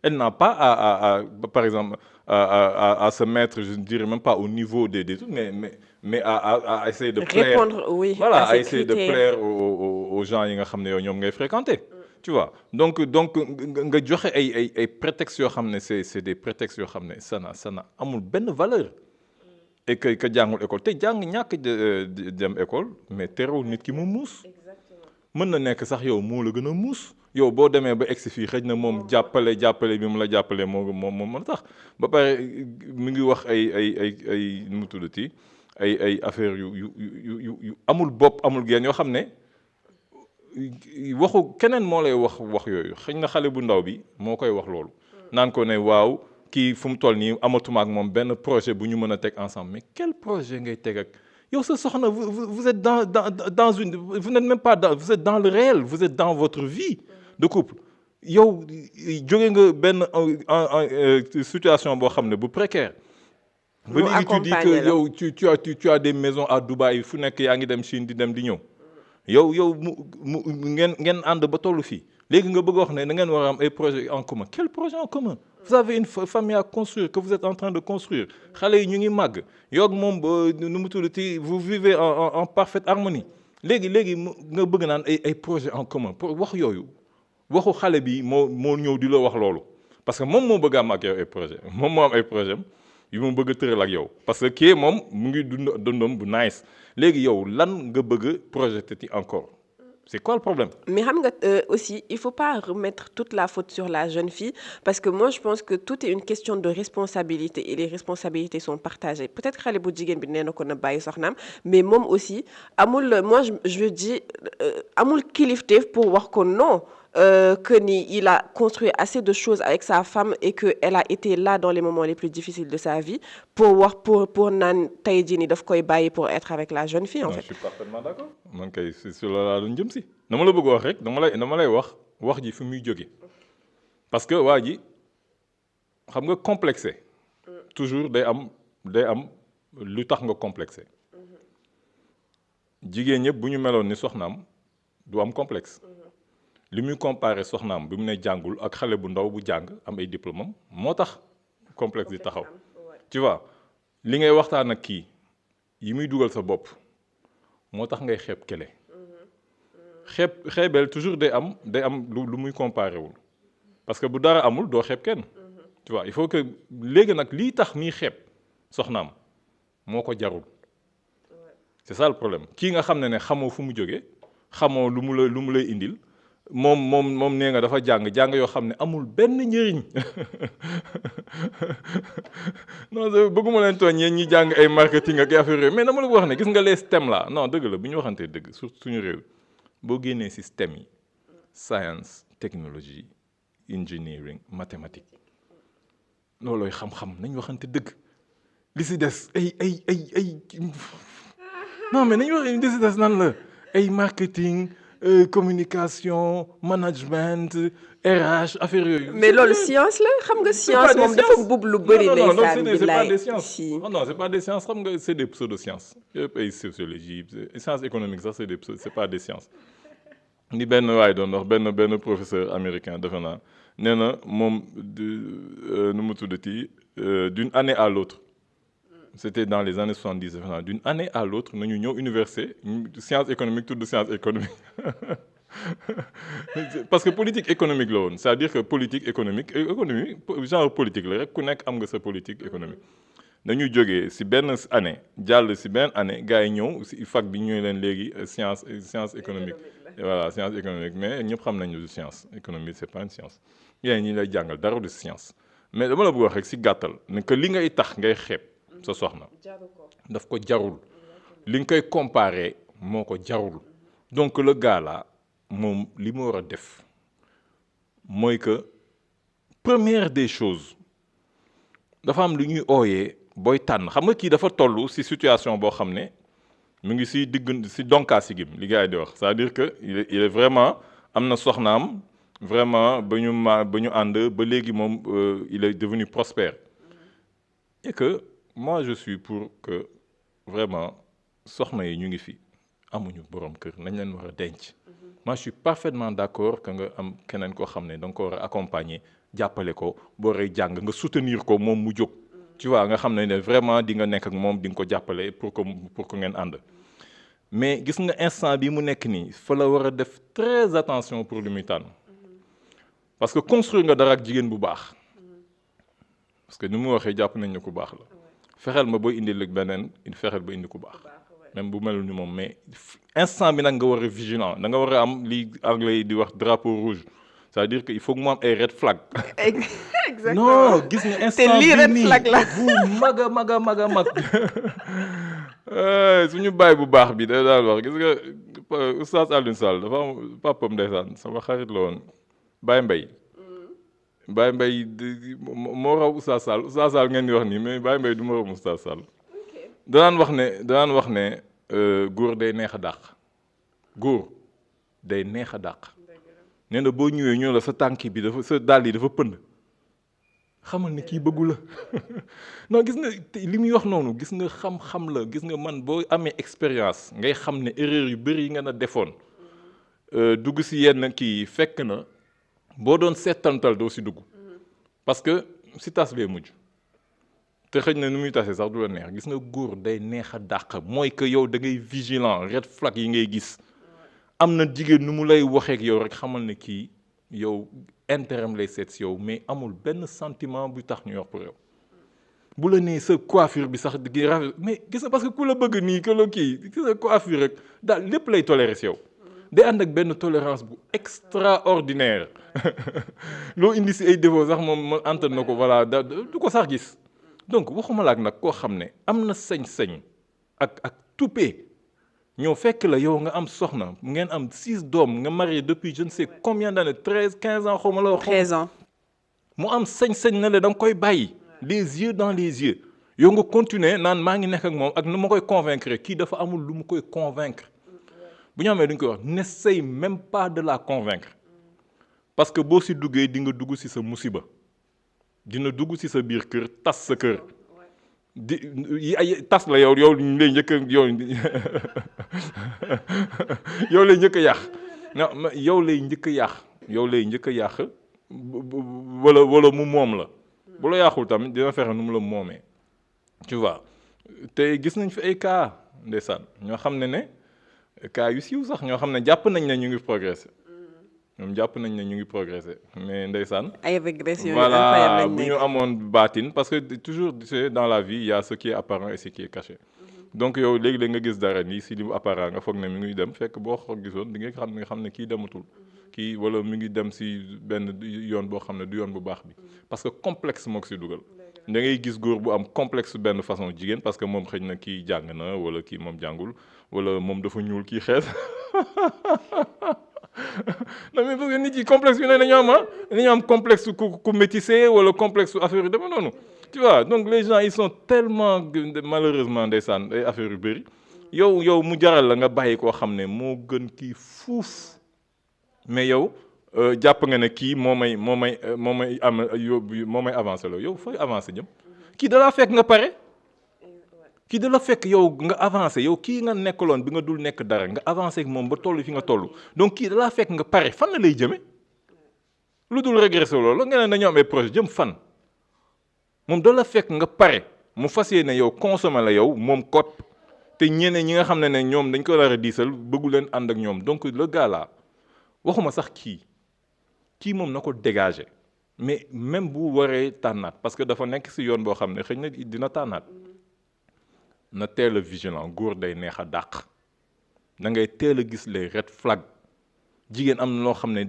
elle n'a pas à par exemple à se mettre je ne dirais même pas au niveau des trucs mais à essayer de plaire répondre oui voilà à ces à essayer de plaire aux gens yi nga xam ne yow ñoom ngay fréquenter tu vois donc nga joxe ay prétextes yoo xam ne c'est des prétextes yoo xam ne ça n'a amul benn valeur et que jàngul école te jàng ñàkk dem école mais terewul nit ki mu muus mën na nekk sax yow moo la gën a muus yow boo demee ba egsi fii xëj na moom jàppale bi mu la jàppale moom mën tax ba pare mi ngi wax ay nu mu tuddati ay affaires yu amul bopp amul genn yoo xam ne waxu keneen moo lay wax yooyu xëy na xale bu ndaw bi moo koy wax loolu naan ko ne waaw kii fu mu toll nii amatuma ak moom benn projet bu ñu mën a teg ensemble mais quel projet ngay teg ak yow sa soxna vous êtes dans une vous n'êtes même pas vous êtes dans le réel vous êtes dans votre vie de couple yow jóge nga benn situation boo xam ne bu précaire ba léegi tu dis que yow tu as des maisons à Dubaï fu nekk yaa ngi dem Chine di dem di ñëw yow mu ngeen ànd ba tollu fii léegi nga bëgg a wax ne da ngeen war a am ay projets en commun quel projet en commun vous avez une famille à construire que vous êtes en train de construire xale yi ñu ngi màgg yow moom nu mu tuddati vous vivez en parfaite harmonie léegi nga bëgg naan ay projets en commun pour wax yooyu waxu xale bi moo ñëw di la wax loolu parce que moom moo bëgg am ak yow ay projet moom moo am ay projet yu mu bëgg a tëral ak yow parce que kii moom mu ngi dundam bu nice léegi yow lan nga bëgg projeté ti encore c'est quoi le problème? Mais aussi, il ne faut pas remettre toute la faute sur la jeune fille parce que moi, je pense que tout est une question de responsabilité et les responsabilités sont partagées. Peut-être que les bougigen mais moi aussi, moi je dis, amul kiliftev pour voir que non, il a construit assez de choses avec sa femme et qu'elle a été là dans les moments les plus difficiles de sa vie pour voir pour nan taïdini daf koy baye pour être avec la jeune fille en fait. Je suis parfaitement d'accord. Man kay sur la doon jëm si. Dama la bëgg wax rek dama lay wax ji fi muy jóge parce que waa ji xam nga complexé toujours day am lu tax nga complexé jigéen ñëpp bu ñu meloon ni soxnaam du am complexe li muy comparé soxnaam bi mu ne jàngul ak xale bu ndaw bu jàng am ay diplôme am moo tax complexe di taxaw tu vois li ngay waxtaan ak kii yi muy dugal sa bopp moo tax ngay xeeb kele xeebeel toujours day am lu muy comparé wul parce que bu dara amul doo xeeb kenn tu vois il faut que léegi nag lii tax muy xeeb soxnaam moo ko jarul c'est ça le problème kii nga xam ne xamoo fu mu jógee xamoo lu mu lay indil moom nee nga dafa jàng yoo xam ne amul benn njëriñ non bëgguma leen tooñ yéen ñi jàng ay marketing ak affaire yooyu mais dama la ko wax ne gis nga les STEM là non dëgg la bu ñu waxantee dëgg surtout suñu réew boo génnee si STEM yi science technologie engineering mathématique loolooy xam-xam nañ waxante dëgg li si des ay non mais nañu wax li si des nan la ay marketing communication management RH affaire yooyu. mais loolu science la xam nga science moom dafa buub lu bëri. c'est pas des sciences non c'est pas des sciences xam nga c'est des pseudosciences yëpp ay sociologie sciences économiques sax c'est pas des sciences. ni benn waay doon wax benn professeur américain defe naa nee na moom nu mu tuddati d'une année à l'autre c'était dans les années 70 defe naa d'une année à l'autre nañu ñëw université sciences économiques tudd sciences économiques parce que politique économique la woon c'est-à-dire que politique économique économie genre politique la rek ku nekk am nga sa politique économique dañuy jógee si benn année jàll si benn année gars yi ñëw si fac bi ñëw leen léegi science économique voilà science économique mais ñëpp xam nañu du science économique c'est pas une science yéen ñi lay jàngal dara du science mais dama la bëgg wax rek si gàttal ne que li ngay tax ngay xeeb sa soxna daf ko jarul li nga koy comparer moo ko jarul donc le gars là moom li mu war a def mooy que première des choses dafa am lu ñuy ooyee booy tànn xam nga kii dafa toll si situation boo xam ne mu ngi si si donkaa si gim li gars yi di wax c'est-à-dire que il est vraiment am na soxnaam vraiment ba ñu ànd ba léegi moom il est devenu prospère et que moi je suis pour que vraiment soxna yi ñu ngi fi amuñu borom kër nañ leen war a denc moi je suis parfaitement d'accord que nga am keneen koo xam ne da nga ko war a accompagner jàppale ko boo rey jàng nga soutenir ko moom mu jóg tu vois nga xam ne vraiment di nga nekk ak moom di nga ko jàppale pour que ngeen ànd mais gis nga instant bi mu nekk nii fa la war a def très attention pour lu muy tànn parce que construire nga dara ak jigéen bu baax parce que ni mu waxee jàpp nañ ne ku baax la fexeel ma booy indi lëg beneen fexeel ba indi ku baax même bu melul ni moom mais instant bi nag nga war a vigilant da nga war a am li anglais yi di wax drapeau rouge c'est-à-dire que il faut que mu am ay red flag. exactement non gis nga instant bii red flag la bu mag a mag suñu baay bu baax bi da daal wax gis nga Oustaz Alioune Sall dafa am papam ndeysaan sama xarit la woon Baye Mbaye moo raw Oustaz Sall ngeen di wax nii mais Baye Mbaye du ma raw Oustaz Sall danaan wax ne góor day neex a dàq góor day neex a dàq nee na boo ñëwee ñoo la sa tànk bi sa dàll yi dafa pënd xamal ne kii bëggu la non gis nga li muy wax noonu gis nga xam-xam la gis nga man boo amee expérience ngay xam ne erreur yu bëri yi nga na defoon dugg si yenn kii fekk na boo doon seetantal doo si dugg parce que si tas bee mujj te xëj na nu muy tasee sax du la neex gis nga góor day neex a dàq mooy que yow da ngay vigilant red flag yi ngay gis am na jigéen nu mu lay waxeek yow rek xamal ne kii yow intérêt lay seet si yow mais amul benn sentiment bu tax ñu wax pour yow bu la nee sa coiffure bi sax di rafet mais gis nga parce que ku la bëgg nii que la kii gis nga coiffure rek daal lépp lay tolérer si yow day ànd ak benn tolérance bu extraordinaire loo indi si ay défauts sax moom antan na ko voilà du ko sax gis donc waxuma la ak nag koo xam ne am na sañ-sañ ak toupet ñëw fekk la yow nga am soxna ngeen am 6 doom nga marié depuis je ne sais combien d'années 15 ans xaw ma la wax 13 ans mu am sañ-sañ na la da nga koy bàyyi les yeux dans les yeux yow nga continuer naan maa ngi nekk ak moom ak nu ma koy convaincre kii dafa amul lu mu koy convaincre bu ñu amee duñ koy wax n'essaye même pas de la convaincre parce que boo si duggee di nga dugg si sa musiba dina dugg si sa biir kër tas sa kër ay tas la yow lay njëkk yow yow lay njëkk a yàq non yow lay njëkk a yàq yow lay njëkk a yàq wala mu moom la bu la yàqul tamit dina fexe nu mu la moomee tu vois te gis nañ fi ay cas ndeysaan ñoo xam ne cas yu siiw sax ñoo xam ne jàpp nañ ne ñu ngi progressé ñoom jàpp nañ ne ñu ngi progressé mais ndeysaan ay régression voilà bu ñu amoon baatin parce que toujours tu sais dans la vie il y a ce qui est apparent et ce qui est caché donc yow léegi-léeg nga gis dara nii si li apparent nga foog ne mi ngi dem fekk boo ko gisoon di nga xam ne kii dematul kii wala mi ngi dem si benn yoon boo xam ne du yoon bu baax bi parce que complexe moo ko si dugal da ngay gis góor bu am complexe benn façon jigéen parce que moom xëy na kii jàng na wala kii moom jàngul wala moom dafa ñuul kii xees non mais parce que nit yi complexe bi ne dañoo am complexe ku métissé wala complexe affaire yu demee noonu tu vois donc les gens ils sont tellement malheureusement ndeysaan ay affaire yu bëri yow mu jaral la nga bàyyi koo xam ne moo gën kii fuuf mais yow jàpp nga ne kii moo may avancé la yow fooy avancé jëm kii da laa fekk nga pare kii da la fekk yow nga avancé yow kii nga nekkaloon bi nga dul nekk dara nga avancé ak moom ba toll fi nga toll donc kii da laa fekk nga pare fan la lay jëme lu dul régressé loolu nga ne dañoo am ay projet jëm fan moom da la fekk nga pare mu fas yéene yow consommé la yow moom kot te ñeneen ñi nga xam ne ñoom dañ ko war a diisal bëggu leen ànd ak ñoom donc le gars là waxuma sax kii moom na ko dégager mais même bu waree tànnaat parce que dafa nekk si yoon boo xam ne xëy na dina tànnaat na teel a vigilant góor day neex a dàq da ngay teel a gis les red flags jigéen am na loo xam ne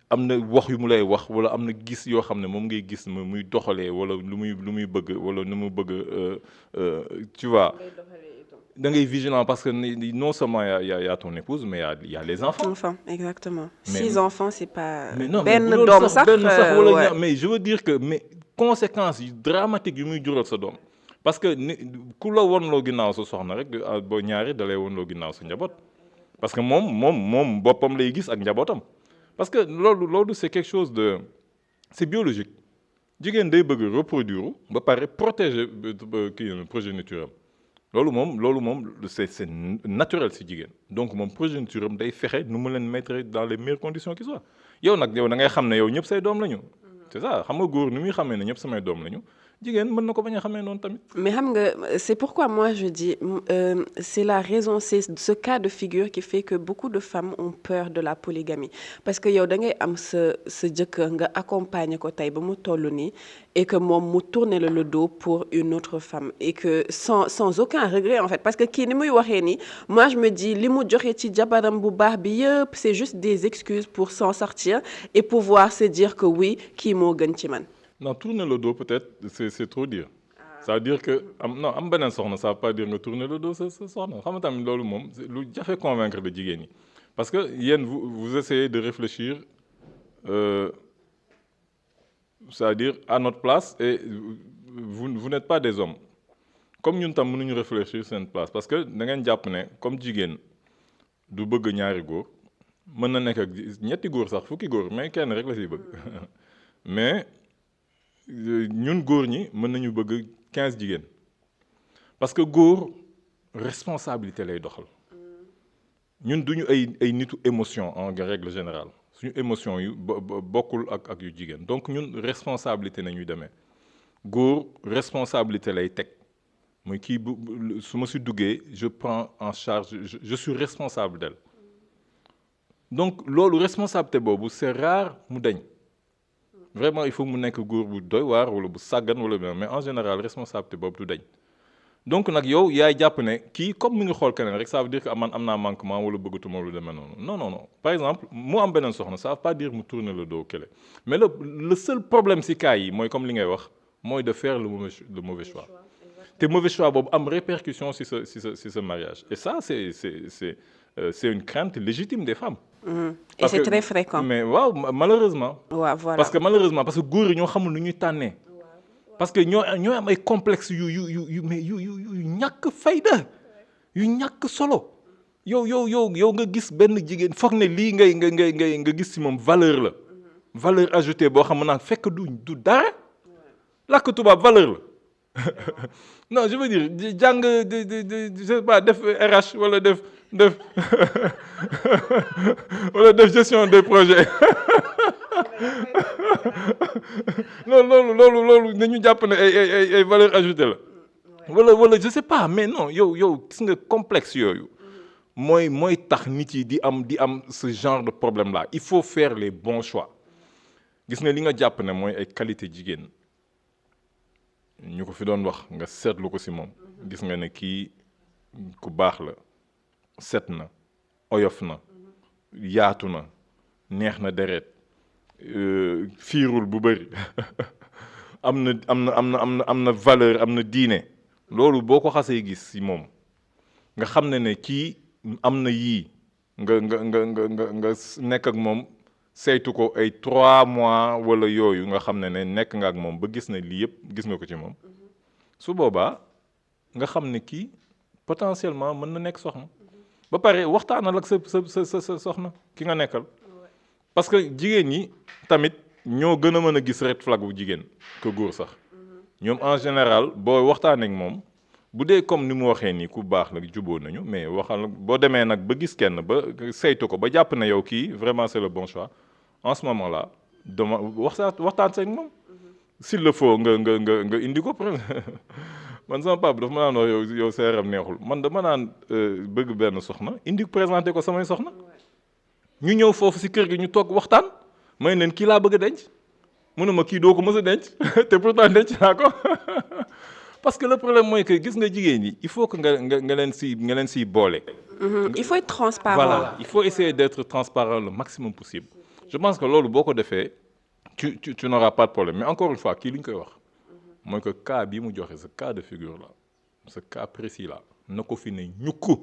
am na wax yu mu lay wax wala am na gis yoo xam ne moom ngay gis muy doxalee wala lu muy bëgg wala nu mu bëgg tu vois da ngay vigilant parce que non seulement y a ton épouse mais y a les enfants. Exactement. 6 enfants c'est pas. benn doom sax wala mais je veux dire que mais conséquences yu dramatiques yu muy jural sa doom parce que ku la wonloo ginnaaw sa soxna rek boo ñaari da lay wonloo ginnaaw sa njaboot parce que moom boppam lay gis ak njabootam parce que loolu c'est quelque chose de c'est biologique jigéen day bëgg reproduire ba pare protéger progéniture am loolu moom c'est naturel si jigéen donc moom progéniture am day fexe nu mu leen mettre dans les meilleures conditions qui soient yow da ngay xam ne yow ñëpp say doom lañu c'est ça xam nga góor ni muy xamee ne ñëpp samay doom lañu jigéen mën na ko bañ a xamee noonu tamit. mais xam nga c'est pourquoi moi je dis c'est la raison c'est ce cas de figure qui fait que beaucoup de femmes ont peur de la polygamie parce que yow da ngay am sa jëkkër nga accompagner ko tey ba mu toll nii et que moom mu tourner le dos pour une autre femme et que sans aucun regret en fait parce que kii ni muy waxee nii moi je me dis li mu joxe ci jabaram bu baax bi yëpp c'est juste des excuses pour s'en sortir et pouvoir se dire que oui kii moo gën ci man. non tourner le dos peut-être c'est trop dire ça veut dire que am beneen soxna ça veut pas dire nga tourner le dos sa soxna xam nga tamit loolu moom lu jafe convaincre de jigéen ñi parce que yéen vous essayez de réfléchir c'est-à-dire à notre place et vous n'êtes pas des hommes comme ñun tam mënuñu réfléchir seen place parce que da ngeen jàpp ne comme jigéen du bëgg ñaari góor mën na nekk ak ñetti góor sax fukki góor mais kenn rek la siy bëgg mais ñun góor ñi mën nañu bëgg 15 jigéen parce que góor responsabilité lay doxal ñun duñu ay nitu émotion en règle générale suñu émotion yu bokkul ak yu jigéen donc ñun responsabilité nañuy demee góor responsabilité lay teg mooy kii su ma si duggee je prends en charge je suis responsable d'elle donc loolu responsabilité boobu c'est rare mu dañ vraiment il faut mu nekk góor bu doy waar wala bu sàggan wala bien mais en général responsabilité boobu du dañ donc nag yow yaay jàpp ne kii comme mi ngi xool keneen rek ça veut dire que man am naa manquement wala bëggatuma lu demee noonu non par exemple mu am beneen soxna ça veut pas dire mu tourner le dos kële mais le seul problème si cas yi mooy comme li ngay wax mooy de faire le mauvais choix te mauvais choix boobu am répercussion si sa mariage et ça c'est une crainte légitime des femmes. Et c'est très fréquent. mais waaw malheureusement. waaw voilà parce que góor yi ñoo xamul nu ñuy tànnee. parce que ñoo am ay complexe yu ñàkk fayda yu ñàkk solo yow nga gis benn jigéen foog ne lii nga gis ci moom valeur la. valeur ajoutée boo xam naa fekk du dara. làkk tubaab valeur non je veux dire jàng je sais pas def RH wala def wala def gestion des projets non loolu nañu jàpp ne ay valeur ajoutée la wala je sais pas mais non yow gis nga complexe yooyu mooy tax nit yi di am ce genre de problème là il faut faire les bons choix gis nga li nga jàpp ne mooy ay qualité jigéen ñu ko fi doon wax nga seetlu ko ci moom gis nga ne kii ku baax la set na oyof na yaatu na neex na deret fiirul bu bëri am na valeur am na diine loolu boo ko xasee gis ci moom nga xam ne kii am na yii nga nekk ak moom saytu ko ay 3 mois wala yooyu nga xam ne nekk nga ak moom ba gis ne lii yëpp gis nga ko ci moom su boobaa nga xam ne kii potentiellement mën na nekk soxna ba pare waxtaanal ak sa soxna ki nga nekkal parce que jigéen ñi tamit ñoo gën a mën a gis red flag bu jigéen que góor sax ñoom en général boo waxtaanee ak moom bu dee comme ni mu waxee nii ku baax la juboo nañu mais waxal boo demee nag ba gis kenn ba saytu ko ba jàpp ne yow kii vraiment c'est le bon choix en ce moment là dama waxtaan seeg moom s'il le faut nga indi ko man sama papa dafa ma naan wax yow seeram neexul man dama naan bëgg benn soxna indi présenté ko samay soxna ñu ñëw foofu ci kër gi ñu toog waxtaan may leen kii laa bëgg a denc mu ne ma kii doo ko mës a denc te pourtant denc naa ko parce que le problème mooy que gis nga jigéen ñi il faut que nga leen siy boole. il faut être transparent. Voilà il faut essayer d'être transparent le maximum possible. Je pense que loolu boo ko defee tu n'auras pas de problème mais encore une fois kii li ñu koy wax mooy que cas bii mu joxe ce cas de figure là ce cas précis là na ko fi ne ñukku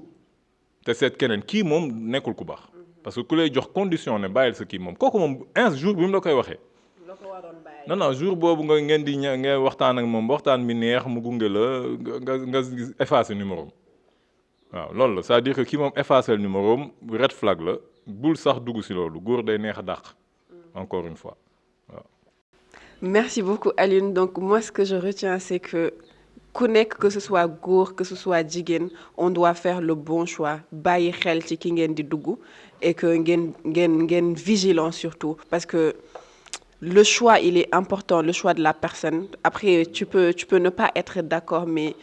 te seet keneen kii moom nekkul ku baax parce que ku lay jox condition ne bàyyil sa kii moom kooku moom un jour bi mu la koy waxee. non jour boobu ngeen di ngeen waxtaan ak moom waxtaan bi neex mu gunge la nga effacer numéro waaw loolu la c'est-à-dire que kii moom effacer numéro red flag la bul sax dugg ci loolu góor day neex a dàq encore une fois waaw. Merci beaucoup Alioune donc moi ce que je retiens c'est que ku nekk que ce soit góor que ce soit jigéen on doit faire le bon choix bàyyi xel ci ki ngeen di dugg et que ngeen vigilant surtout parce que le choix il est important le choix de la personne après tu peux ne pas être d'accord mais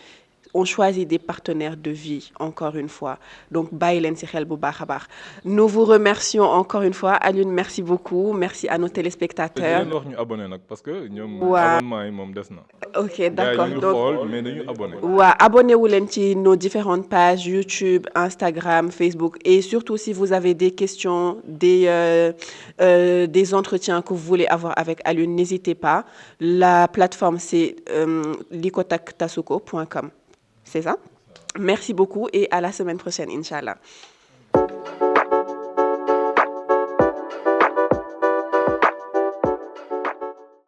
on choisit des partenaires de vie encore une fois donc bàyyi leen ci xel bu baax a baax nous vous remercions encore une fois Alioune merci beaucoup merci à nos téléspectateurs. wax ñu abonné nag parce que ñoom abonnement yi moom des na. ok d'accord donc mais dañu abonné. waaw abonné wu leen ci nos différentes pages YouTube Instagram Facebook et surtout si vous avez des questions des entretiens que vous voulez avoir avec Alioune n'hésitez pas la plateforme c'est likotaktasuko.com. C'est ça? Merci beaucoup et à la semaine prochaine, Inch'Allah.